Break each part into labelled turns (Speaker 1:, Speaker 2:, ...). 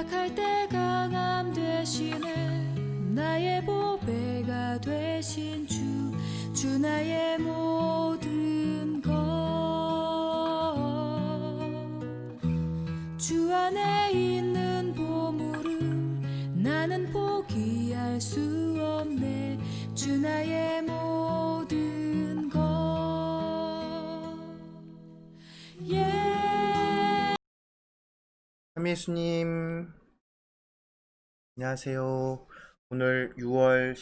Speaker 1: 약할 때 강함 되시네. 나의 보배가 되신 주 나의 모든 것. 주 안에 있는 보물을 나는 포기할 수 없네. 주 나의 모든 것.
Speaker 2: 참예수님, 안녕하세요. 오늘 6월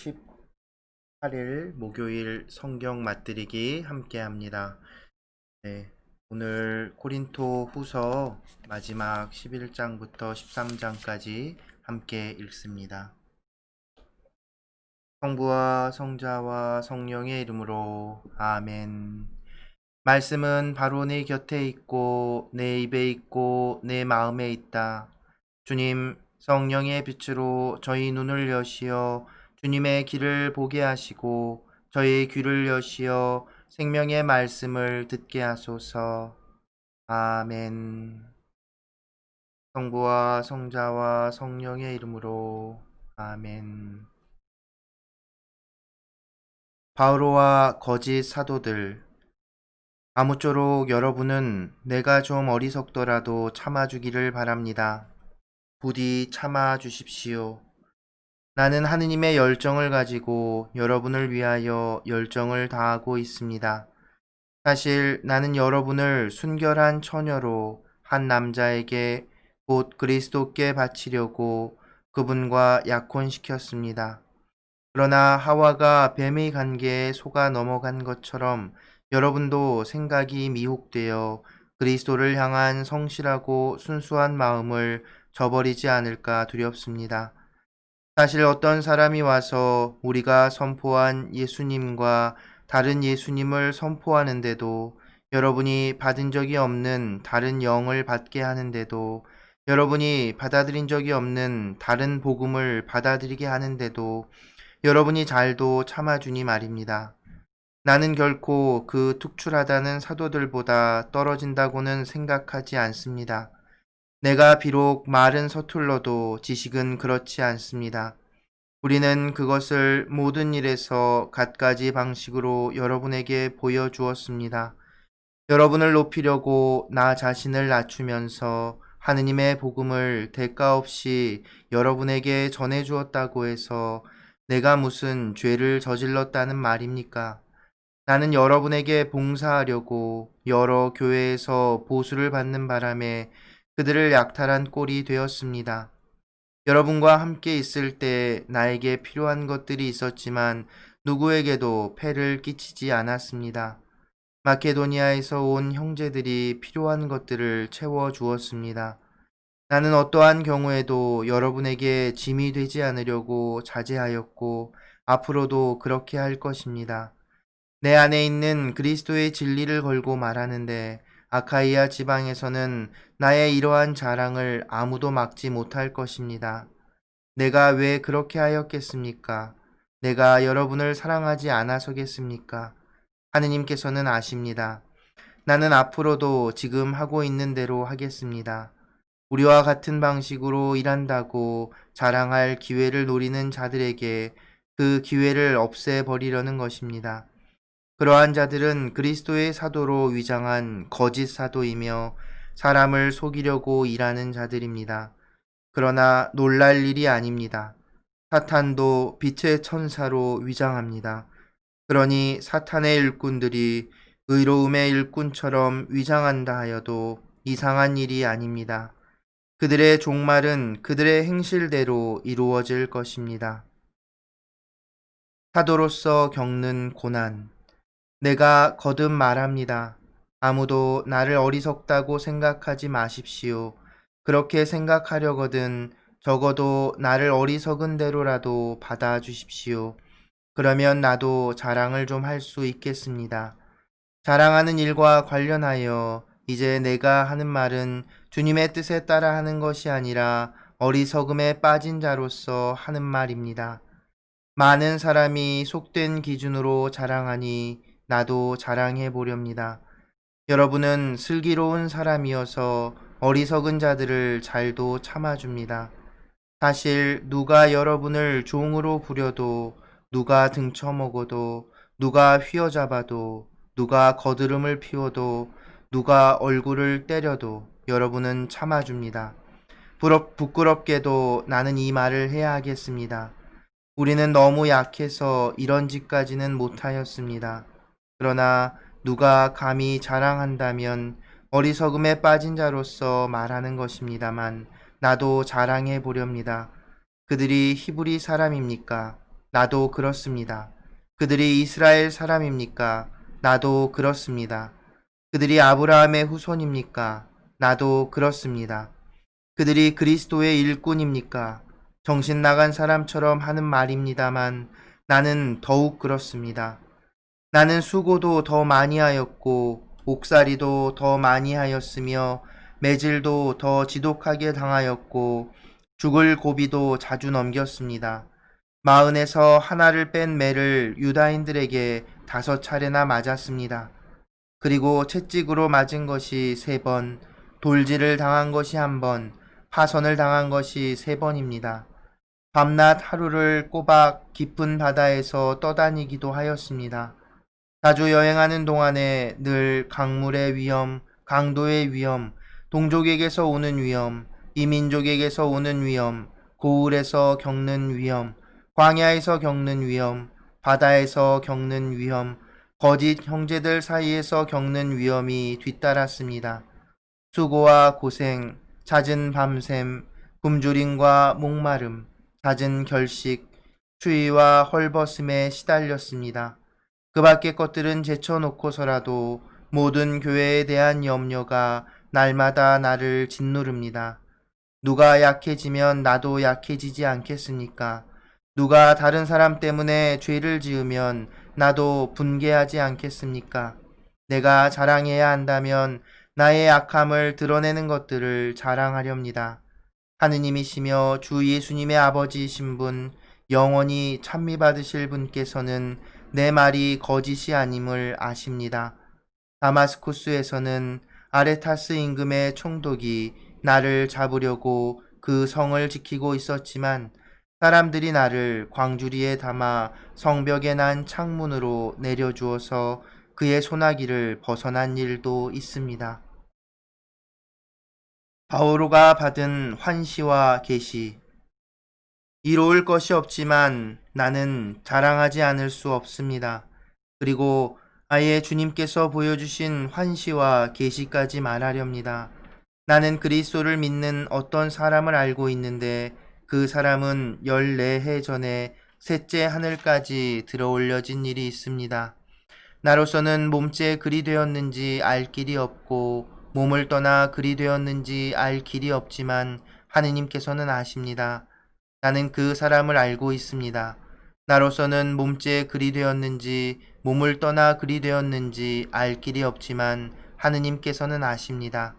Speaker 2: 18일 목요일 성경 맛들이기 함께 합니다. 네, 오늘 고린토 후서 마지막 11장부터 13장까지 함께 읽습니다. 성부와 성자와 성령의 이름으로 아멘. 말씀은 바로 내 곁에 있고 내 입에 있고 내 마음에 있다. 주님, 성령의 빛으로 저희 눈을 여시어 주님의 길을 보게 하시고 저희 귀를 여시어 생명의 말씀을 듣게 하소서. 아멘. 성부와 성자와 성령의 이름으로 아멘. 바오로와 거짓 사도들, 아무쪼록 여러분은 내가 좀 어리석더라도 참아주기를 바랍니다. 부디 참아주십시오. 나는 하느님의 열정을 가지고 여러분을 위하여 열정을 다하고 있습니다. 사실 나는 여러분을 순결한 처녀로 한 남자에게 곧 그리스도께 바치려고 그분과 약혼시켰습니다. 그러나 하와가 뱀의 관계에 속아 넘어간 것처럼 여러분도 생각이 미혹되어 그리스도를 향한 성실하고 순수한 마음을 저버리지 않을까 두렵습니다. 사실 어떤 사람이 와서 우리가 선포한 예수님과 다른 예수님을 선포하는데도, 여러분이 받은 적이 없는 다른 영을 받게 하는데도, 여러분이 받아들인 적이 없는 다른 복음을 받아들이게 하는데도 여러분이 잘도 참아주니 말입니다. 나는 결코 그 특출하다는 사도들보다 떨어진다고는 생각하지 않습니다. 내가 비록 말은 서툴러도 지식은 그렇지 않습니다. 우리는 그것을 모든 일에서 갖가지 방식으로 여러분에게 보여주었습니다. 여러분을 높이려고 나 자신을 낮추면서 하느님의 복음을 대가 없이 여러분에게 전해주었다고 해서 내가 무슨 죄를 저질렀다는 말입니까? 나는 여러분에게 봉사하려고 여러 교회에서 보수를 받는 바람에 그들을 약탈한 꼴이 되었습니다. 여러분과 함께 있을 때 나에게 필요한 것들이 있었지만 누구에게도 폐를 끼치지 않았습니다. 마케도니아에서 온 형제들이 필요한 것들을 채워 주었습니다. 나는 어떠한 경우에도 여러분에게 짐이 되지 않으려고 자제하였고 앞으로도 그렇게 할 것입니다. 내 안에 있는 그리스도의 진리를 걸고 말하는데 아카이아 지방에서는 나의 이러한 자랑을 아무도 막지 못할 것입니다. 내가 왜 그렇게 하였겠습니까? 내가 여러분을 사랑하지 않아서겠습니까? 하느님께서는 아십니다. 나는 앞으로도 지금 하고 있는 대로 하겠습니다. 우리와 같은 방식으로 일한다고 자랑할 기회를 노리는 자들에게 그 기회를 없애버리려는 것입니다. 그러한 자들은 그리스도의 사도로 위장한 거짓 사도이며 사람을 속이려고 일하는 자들입니다. 그러나 놀랄 일이 아닙니다. 사탄도 빛의 천사로 위장합니다. 그러니 사탄의 일꾼들이 의로움의 일꾼처럼 위장한다 하여도 이상한 일이 아닙니다. 그들의 종말은 그들의 행실대로 이루어질 것입니다. 사도로서 겪는 고난. 내가 거듭 말합니다. 아무도 나를 어리석다고 생각하지 마십시오. 그렇게 생각하려거든 적어도 나를 어리석은 대로라도 받아주십시오. 그러면 나도 자랑을 좀 할 수 있겠습니다. 자랑하는 일과 관련하여 이제 내가 하는 말은 주님의 뜻에 따라 하는 것이 아니라 어리석음에 빠진 자로서 하는 말입니다. 많은 사람이 속된 기준으로 자랑하니 나도 자랑해 보렵니다. 여러분은 슬기로운 사람이어서 어리석은 자들을 잘도 참아줍니다. 사실 누가 여러분을 종으로 부려도, 누가 등쳐먹어도, 누가 휘어잡아도, 누가 거드름을 피워도, 누가 얼굴을 때려도 여러분은 참아줍니다. 부끄럽게도 나는 이 말을 해야 하겠습니다. 우리는 너무 약해서 이런 짓까지는 못하였습니다. 그러나 누가 감히 자랑한다면 어리석음에 빠진 자로서 말하는 것입니다만, 나도 자랑해 보렵니다. 그들이 히브리 사람입니까? 나도 그렇습니다. 그들이 이스라엘 사람입니까? 나도 그렇습니다. 그들이 아브라함의 후손입니까? 나도 그렇습니다. 그들이 그리스도의 일꾼입니까? 정신 나간 사람처럼 하는 말입니다만 나는 더욱 그렇습니다. 나는 수고도 더 많이 하였고 옥살이도 더 많이 하였으며 매질도 더 지독하게 당하였고 죽을 고비도 자주 넘겼습니다. 마흔에서 하나를 뺀 매를 유다인들에게 5차례나 맞았습니다. 그리고 채찍으로 맞은 것이 3번, 돌질을 당한 것이 1번, 파선을 당한 것이 3번입니다. 밤낮 하루를 꼬박 깊은 바다에서 떠다니기도 하였습니다. 자주 여행하는 동안에 늘 강물의 위험, 강도의 위험, 동족에게서 오는 위험, 이민족에게서 오는 위험, 고을에서 겪는 위험, 광야에서 겪는 위험, 바다에서 겪는 위험, 거짓 형제들 사이에서 겪는 위험이 뒤따랐습니다. 수고와 고생, 잦은 밤샘, 굶주림과 목마름, 잦은 결식, 추위와 헐벗음에 시달렸습니다. 그 밖의 것들은 제쳐놓고서라도 모든 교회에 대한 염려가 날마다 나를 짓누릅니다. 누가 약해지면 나도 약해지지 않겠습니까? 누가 다른 사람 때문에 죄를 지으면 나도 분개하지 않겠습니까? 내가 자랑해야 한다면 나의 약함을 드러내는 것들을 자랑하렵니다. 하느님이시며 주 예수님의 아버지이신 분, 영원히 찬미받으실 분께서는 내 말이 거짓이 아님을 아십니다. 다마스쿠스에서는 아레타스 임금의 총독이 나를 잡으려고 그 성을 지키고 있었지만 사람들이 나를 광주리에 담아 성벽에 난 창문으로 내려주어서 그의 소나기를 벗어난 일도 있습니다. 바오로가 받은 환시와 계시. 이로울 것이 없지만 나는 자랑하지 않을 수 없습니다. 그리고 아예 주님께서 보여주신 환시와 계시까지 말하렵니다. 나는 그리스도를 믿는 어떤 사람을 알고 있는데 그 사람은 14해 전에 셋째 하늘까지 들어올려진 일이 있습니다. 나로서는 몸째 그리 되었는지 알 길이 없고 몸을 떠나 그리 되었는지 알 길이 없지만 하느님께서는 아십니다. 나는 그 사람을 알고 있습니다. 나로서는 몸째 그리 되었는지 몸을 떠나 그리 되었는지 알 길이 없지만 하느님께서는 아십니다.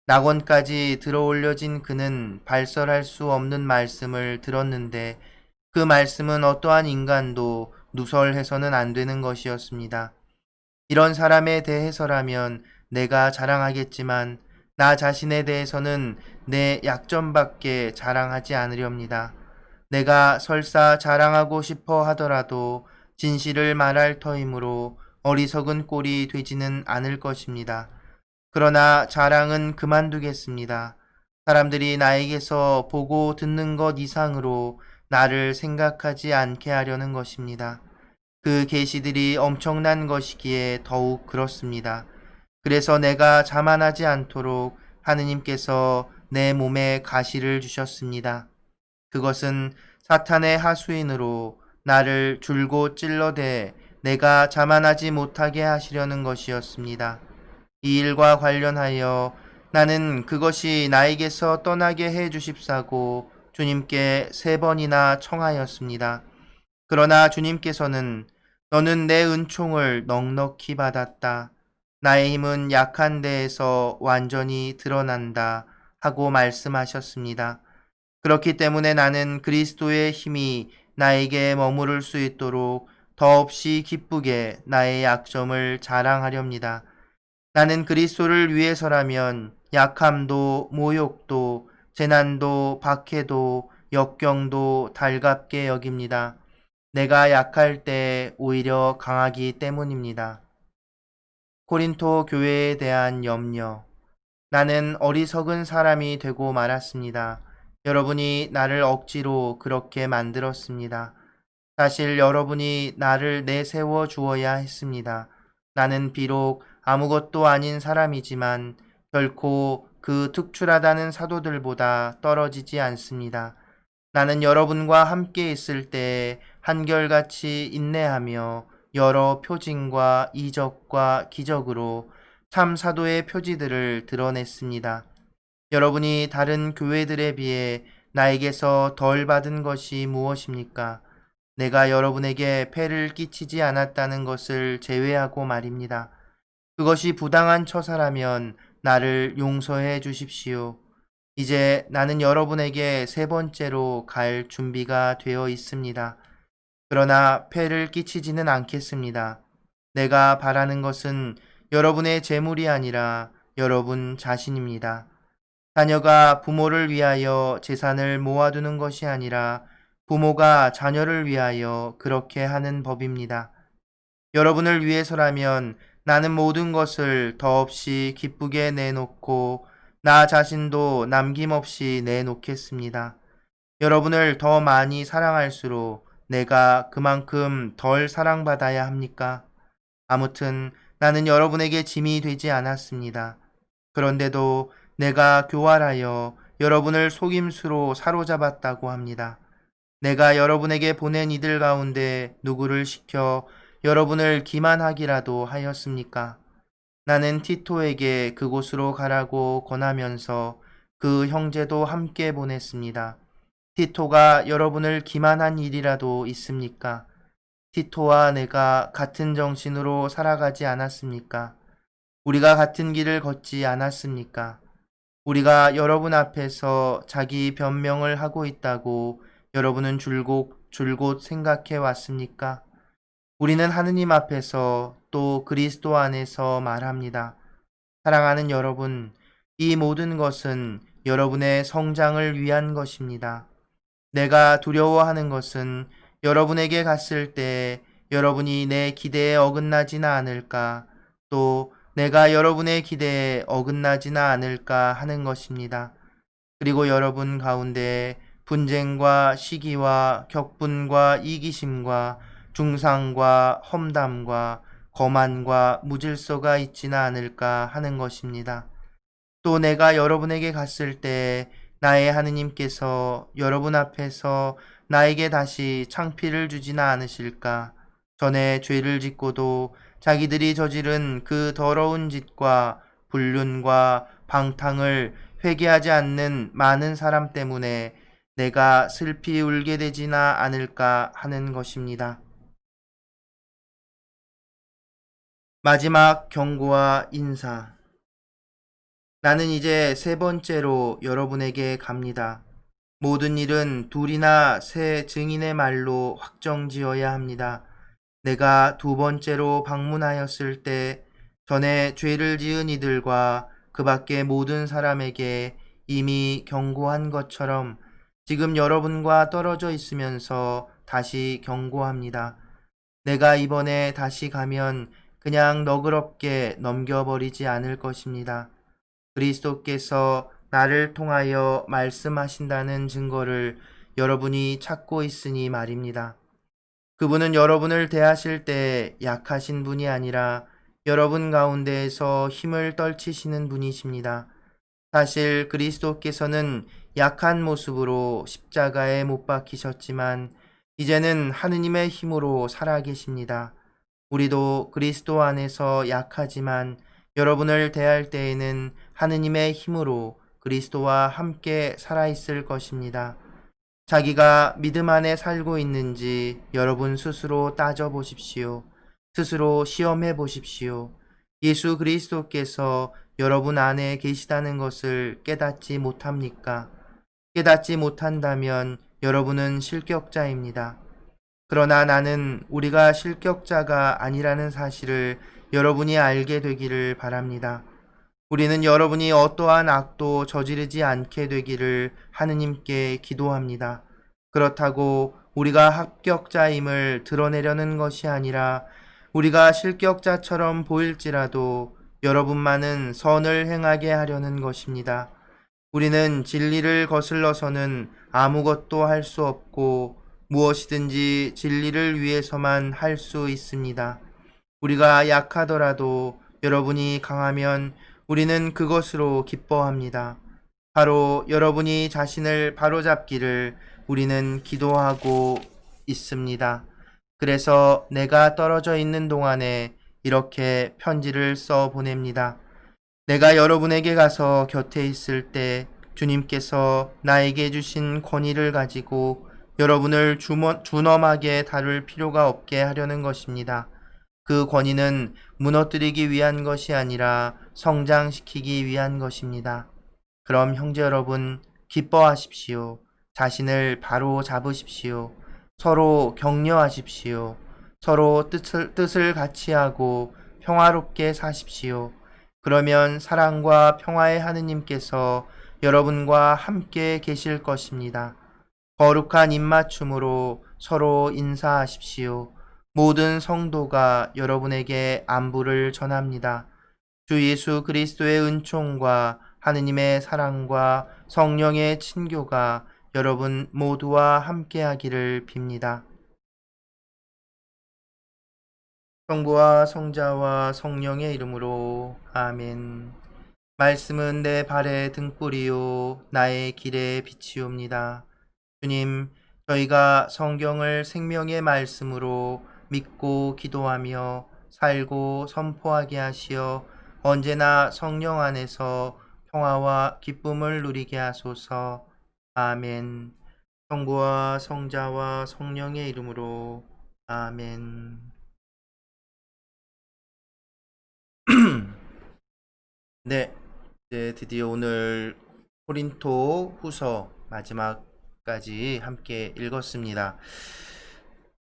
Speaker 2: 낙원까지 들어올려진 그는 발설할 수 없는 말씀을 들었는데 그 말씀은 어떠한 인간도 누설해서는 안 되는 것이었습니다. 이런 사람에 대해서라면 내가 자랑하겠지만 나 자신에 대해서는 내 약점밖에 자랑하지 않으렵니다. 내가 설사 자랑하고 싶어 하더라도 진실을 말할 터이므로 어리석은 꼴이 되지는 않을 것입니다. 그러나 자랑은 그만두겠습니다. 사람들이 나에게서 보고 듣는 것 이상으로 나를 생각하지 않게 하려는 것입니다. 그 계시들이 엄청난 것이기에 더욱 그렇습니다. 그래서 내가 자만하지 않도록 하느님께서 내 몸에 가시를 주셨습니다. 그것은 사탄의 하수인으로 나를 줄곧 찔러대 내가 자만하지 못하게 하시려는 것이었습니다. 이 일과 관련하여 나는 그것이 나에게서 떠나게 해 주십사고 주님께 3번이나 청하였습니다. 그러나 주님께서는 너는 내 은총을 넉넉히 받았다. 나의 힘은 약한 데에서 완전히 드러난다 하고 말씀하셨습니다. 그렇기 때문에 나는 그리스도의 힘이 나에게 머무를 수 있도록 더없이 기쁘게 나의 약점을 자랑하렵니다. 나는 그리스도를 위해서라면 약함도 모욕도 재난도 박해도 역경도 달갑게 여깁니다. 내가 약할 때 오히려 강하기 때문입니다. 코린토 교회에 대한 염려. 나는 어리석은 사람이 되고 말았습니다. 여러분이 나를 억지로 그렇게 만들었습니다. 사실 여러분이 나를 내세워 주어야 했습니다. 나는 비록 아무것도 아닌 사람이지만 결코 그 특출하다는 사도들보다 떨어지지 않습니다. 나는 여러분과 함께 있을 때 한결같이 인내하며 여러 표징과 이적과 기적으로 참 사도의 표지들을 드러냈습니다. 여러분이 다른 교회들에 비해 나에게서 덜 받은 것이 무엇입니까? 내가 여러분에게 폐를 끼치지 않았다는 것을 제외하고 말입니다. 그것이 부당한 처사라면 나를 용서해 주십시오. 이제 나는 여러분에게 세 번째로 갈 준비가 되어 있습니다. 그러나 폐를 끼치지는 않겠습니다. 내가 바라는 것은 여러분의 재물이 아니라 여러분 자신입니다. 자녀가 부모를 위하여 재산을 모아두는 것이 아니라 부모가 자녀를 위하여 그렇게 하는 법입니다. 여러분을 위해서라면 나는 모든 것을 더없이 기쁘게 내놓고 나 자신도 남김없이 내놓겠습니다. 여러분을 더 많이 사랑할수록 내가 그만큼 덜 사랑받아야 합니까? 아무튼 나는 여러분에게 짐이 되지 않았습니다. 그런데도 내가 교활하여 여러분을 속임수로 사로잡았다고 합니다. 내가 여러분에게 보낸 이들 가운데 누구를 시켜 여러분을 기만하기라도 하였습니까? 나는 티토에게 그곳으로 가라고 권하면서 그 형제도 함께 보냈습니다. 티토가 여러분을 기만한 일이라도 있습니까? 티토와 내가 같은 정신으로 살아가지 않았습니까? 우리가 같은 길을 걷지 않았습니까? 우리가 여러분 앞에서 자기 변명을 하고 있다고 여러분은 줄곧 생각해 왔습니까? 우리는 하느님 앞에서 또 그리스도 안에서 말합니다. 사랑하는 여러분, 이 모든 것은 여러분의 성장을 위한 것입니다. 내가 두려워하는 것은 여러분에게 갔을 때 여러분이 내 기대에 어긋나지나 않을까, 또 내가 여러분의 기대에 어긋나지나 않을까 하는 것입니다. 그리고 여러분 가운데 분쟁과 시기와 격분과 이기심과 중상과 험담과 거만과 무질서가 있지나 않을까 하는 것입니다. 또 내가 여러분에게 갔을 때 나의 하느님께서 여러분 앞에서 나에게 다시 창피를 주지나 않으실까? 전에 죄를 짓고도 자기들이 저지른 그 더러운 짓과 불륜과 방탕을 회개하지 않는 많은 사람 때문에 내가 슬피 울게 되지나 않을까 하는 것입니다. 마지막 경고와 인사. 나는 이제 세 번째로 여러분에게 갑니다. 모든 일은 둘이나 세 증인의 말로 확정지어야 합니다. 내가 두 번째로 방문하였을 때 전에 죄를 지은 이들과 그 밖의 모든 사람에게 이미 경고한 것처럼 지금 여러분과 떨어져 있으면서 다시 경고합니다. 내가 이번에 다시 가면 그냥 너그럽게 넘겨버리지 않을 것입니다. 그리스도께서 나를 통하여 말씀하신다는 증거를 여러분이 찾고 있으니 말입니다. 그분은 여러분을 대하실 때 약하신 분이 아니라 여러분 가운데에서 힘을 떨치시는 분이십니다. 사실 그리스도께서는 약한 모습으로 십자가에 못 박히셨지만 이제는 하느님의 힘으로 살아계십니다. 우리도 그리스도 안에서 약하지만 여러분을 대할 때에는 하느님의 힘으로 그리스도와 함께 살아있을 것입니다. 자기가 믿음 안에 살고 있는지 여러분 스스로 따져보십시오. 스스로 시험해 보십시오. 예수 그리스도께서 여러분 안에 계시다는 것을 깨닫지 못합니까? 깨닫지 못한다면 여러분은 실격자입니다. 그러나 나는 우리가 실격자가 아니라는 사실을 여러분이 알게 되기를 바랍니다. 우리는 여러분이 어떠한 악도 저지르지 않게 되기를 하느님께 기도합니다. 그렇다고 우리가 합격자임을 드러내려는 것이 아니라 우리가 실격자처럼 보일지라도 여러분만은 선을 행하게 하려는 것입니다. 우리는 진리를 거슬러서는 아무것도 할 수 없고 무엇이든지 진리를 위해서만 할 수 있습니다. 우리가 약하더라도 여러분이 강하면 우리는 그것으로 기뻐합니다. 바로 여러분이 자신을 바로잡기를 우리는 기도하고 있습니다. 그래서 내가 떨어져 있는 동안에 이렇게 편지를 써 보냅니다. 내가 여러분에게 가서 곁에 있을 때 주님께서 나에게 주신 권위를 가지고 여러분을 준엄하게 다룰 필요가 없게 하려는 것입니다. 그 권위는 무너뜨리기 위한 것이 아니라 성장시키기 위한 것입니다. 그럼 형제 여러분, 기뻐하십시오. 자신을 바로 잡으십시오. 서로 격려하십시오. 서로 뜻을 같이 하고 평화롭게 사십시오. 그러면 사랑과 평화의 하느님께서 여러분과 함께 계실 것입니다. 거룩한 입맞춤으로 서로 인사하십시오. 모든 성도가 여러분에게 안부를 전합니다. 주 예수 그리스도의 은총과 하느님의 사랑과 성령의 친교가 여러분 모두와 함께하기를 빕니다. 성부와 성자와 성령의 이름으로 아멘. 말씀은 내 발의 등불이요 나의 길의 빛이옵니다. 주님, 저희가 성경을 생명의 말씀으로 믿고 기도하며 살고 선포하게 하시어 언제나 성령 안에서 평화와 기쁨을 누리게 하소서. 아멘. 성부와 성자와 성령의 이름으로 아멘. 네, 이제 드디어 오늘 코린토 후서 마지막까지 함께 읽었습니다.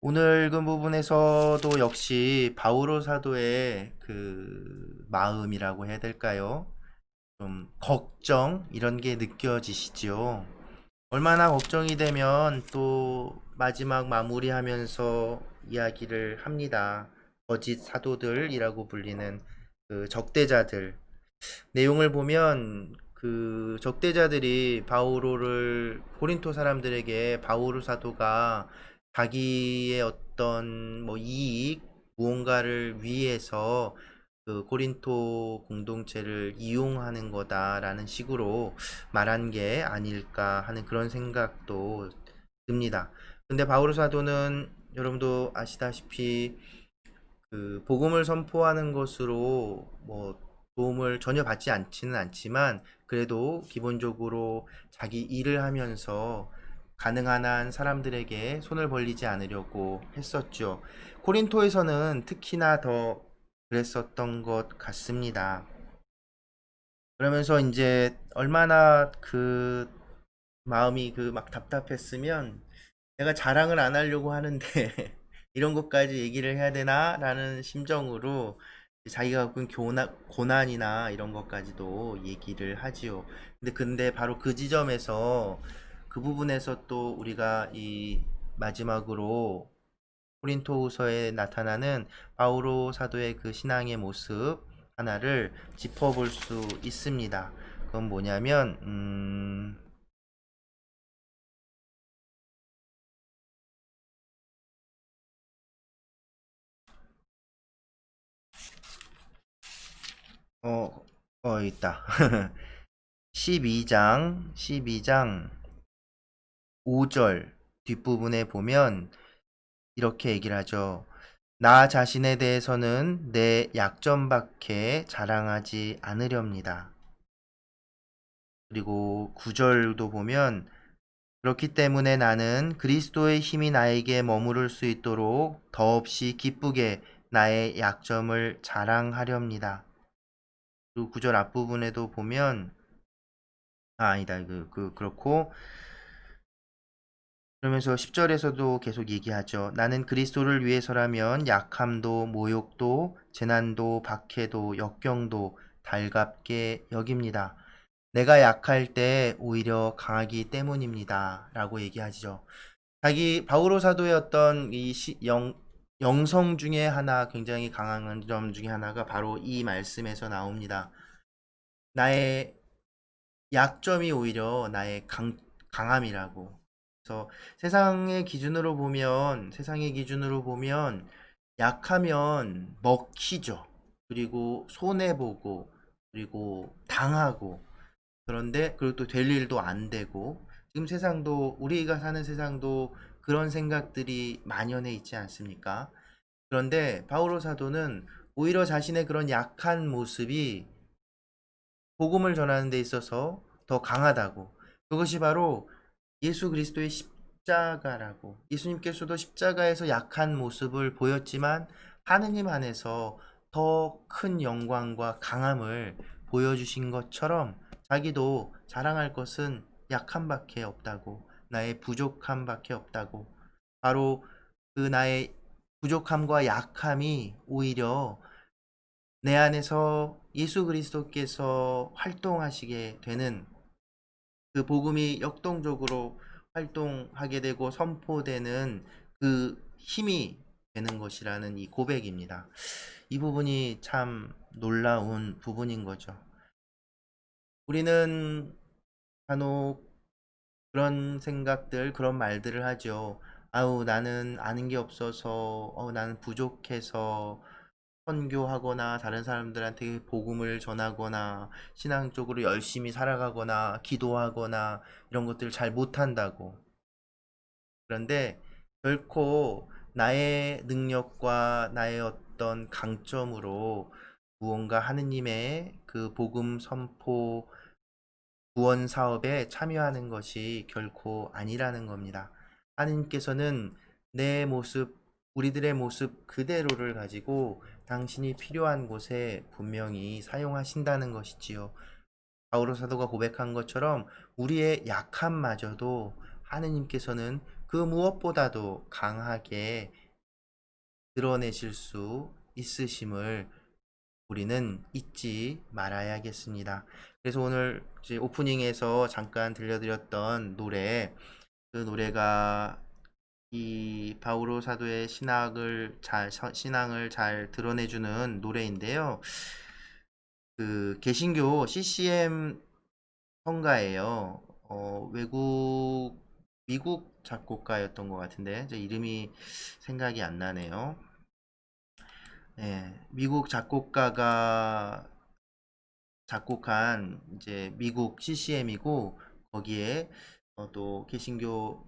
Speaker 2: 오늘 읽은 부분에서도 역시 바오로 사도의 그 마음이라고 해야 될까요? 좀 걱정 이런 게 느껴지시죠? 얼마나 걱정이 되면 또 마지막 마무리하면서 이야기를 합니다. 거짓 사도들이라고 불리는 그 적대자들. 내용을 보면 그 적대자들이 바오로를 고린토 사람들에게 바오로 사도가 자기의 어떤 뭐 이익 무언가를 위해서 그 고린토 공동체를 이용하는 거다라는 식으로 말한 게 아닐까 하는 그런 생각도 듭니다. 근데 바오로 사도는 여러분도 아시다시피 그 복음을 선포하는 것으로 뭐 도움을 전혀 받지 않지는 않지만 그래도 기본적으로 자기 일을 하면서 가능한 한 사람들에게 손을 벌리지 않으려고 했었죠. 코린토에서는 특히나 더 그랬었던 것 같습니다. 그러면서 이제 얼마나 그 마음이 그 막 답답했으면 내가 자랑을 안 하려고 하는데 이런 것까지 얘기를 해야 되나? 라는 심정으로 자기가 겪은 고난이나 이런 것까지도 얘기를 하지요. 근데 바로 그 지점에서 그 부분에서 또 우리가 이 마지막으로 코린토후서에 나타나는 바오로 사도의 그 신앙의 모습 하나를 짚어볼 수 있습니다. 그건 뭐냐면 여기 있다. 12장 5절 뒷부분에 보면 이렇게 얘기를 하죠. 나 자신에 대해서는 내 약점밖에 자랑하지 않으렵니다. 그리고 9절도 보면 그렇기 때문에 나는 그리스도의 힘이 나에게 머무를 수 있도록 더없이 기쁘게 나의 약점을 자랑하렵니다. 그리고 9절 앞부분에도 보면 아니다. 그렇고 그러면서 10절에서도 계속 얘기하죠. 나는 그리스도를 위해서라면 약함도 모욕도 재난도 박해도 역경도 달갑게 여깁니다. 내가 약할 때 오히려 강하기 때문입니다. 라고 얘기하죠. 바오로 사도의 어떤 영성 중에 하나, 굉장히 강한 점 중에 하나가 바로 이 말씀에서 나옵니다. 나의 약점이 오히려 나의 강함이라고. 그래서 세상의 기준으로 보면 약하면 먹히죠. 그리고 손해보고, 그리고 당하고, 그리고 또 될 일도 안 되고, 지금 우리가 사는 세상도 그런 생각들이 만연해 있지 않습니까? 그런데 바오로 사도는 오히려 자신의 그런 약한 모습이 복음을 전하는 데 있어서 더 강하다고. 그것이 바로 예수 그리스도의 십자가라고. 예수님께서도 십자가에서 약한 모습을 보였지만 하느님 안에서 더 큰 영광과 강함을 보여주신 것처럼 자기도 자랑할 것은 약함밖에 없다고. 나의 부족함밖에 없다고. 바로 그 나의 부족함과 약함이 오히려 내 안에서 예수 그리스도께서 활동하시게 되는, 그 복음이 역동적으로 활동하게 되고 선포되는 그 힘이 되는 것이라는 이 고백입니다. 이 부분이 참 놀라운 부분인 거죠. 우리는 간혹 그런 생각들, 그런 말들을 하죠. 아우, 나는 아는 게 없어서, 나는 부족해서, 선교하거나 다른 사람들한테 복음을 전하거나 신앙적으로 열심히 살아가거나 기도하거나 이런 것들을 잘 못한다고. 그런데 결코 나의 능력과 나의 어떤 강점으로 무언가 하느님의 그 복음 선포 구원 사업에 참여하는 것이 결코 아니라는 겁니다. 하느님께서는 내 모습, 우리들의 모습 그대로를 가지고 당신이 필요한 곳에 분명히 사용하신다는 것이지요. 바오로 사도가 고백한 것처럼 우리의 약함마저도 하느님께서는 그 무엇보다도 강하게 드러내실 수 있으심을 우리는 잊지 말아야겠습니다. 그래서 오늘 이제 오프닝에서 잠깐 들려드렸던 그 노래가 이 바오로 사도의 신앙을 잘 드러내주는 노래인데요. 그 개신교 CCM 성가예요. 미국 작곡가였던 것 같은데, 저 이름이 생각이 안 나네요. 네, 미국 작곡가가 작곡한 이제 미국 CCM이고, 거기에 또 개신교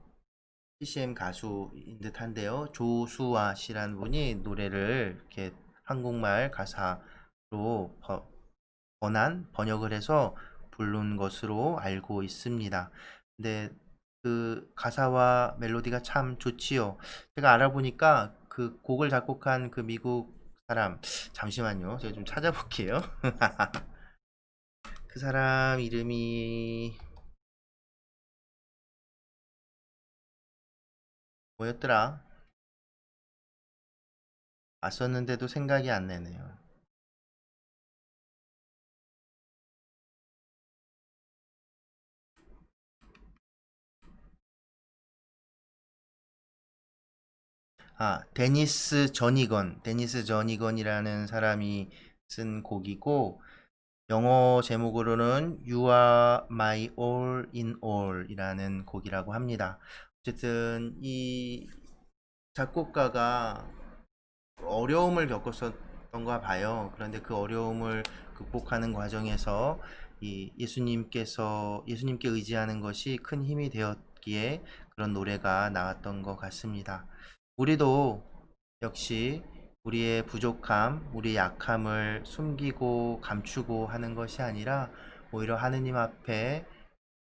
Speaker 2: CCM 가수인 듯한데요. 조수아 씨라는 분이 노래를 이렇게 한국말 가사로 번역을 해서 부른 것으로 알고 있습니다. 근데 그 가사와 멜로디가 참 좋지요. 제가 알아보니까 그 곡을 작곡한 그 미국 사람, 잠시만요. 제가 좀 찾아볼게요. 그 사람 이름이 뭐였더라? 왔었는데도 생각이 안 나네요. 데니스 저니건이라는 사람이 쓴 곡이고, 영어 제목으로는 You Are My All in All 이라는 곡이라고 합니다. 어쨌든 이 작곡가가 어려움을 겪었었던가 봐요. 그런데 그 어려움을 극복하는 과정에서 예수님께 의지하는 것이 큰 힘이 되었기에 그런 노래가 나왔던 것 같습니다. 우리도 역시 우리의 부족함, 우리의 약함을 숨기고 감추고 하는 것이 아니라 오히려 하느님 앞에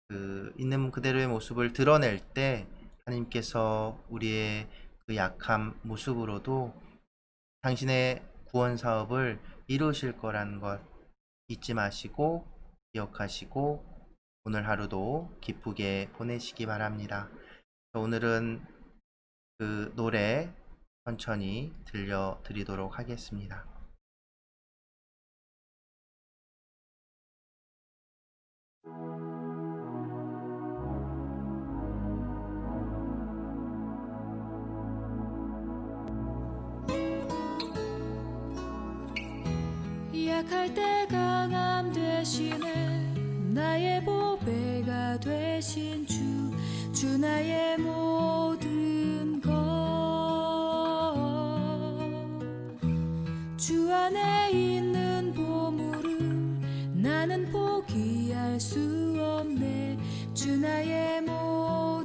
Speaker 2: 그 있는 그대로의 모습을 드러낼 때 하나님께서 우리의 그 약함 모습으로도 당신의 구원 사업을 이루실 거라는 것 잊지 마시고 기억하시고 오늘 하루도 기쁘게 보내시기 바랍니다. 오늘은 그 노래 천천히 들려드리도록 하겠습니다.
Speaker 1: 약할 때 강함 되시네 나의 보배가 되신 주 나의 모든 주 안에 있는 보물을 나는 포기할 수 없네 주 나의 모든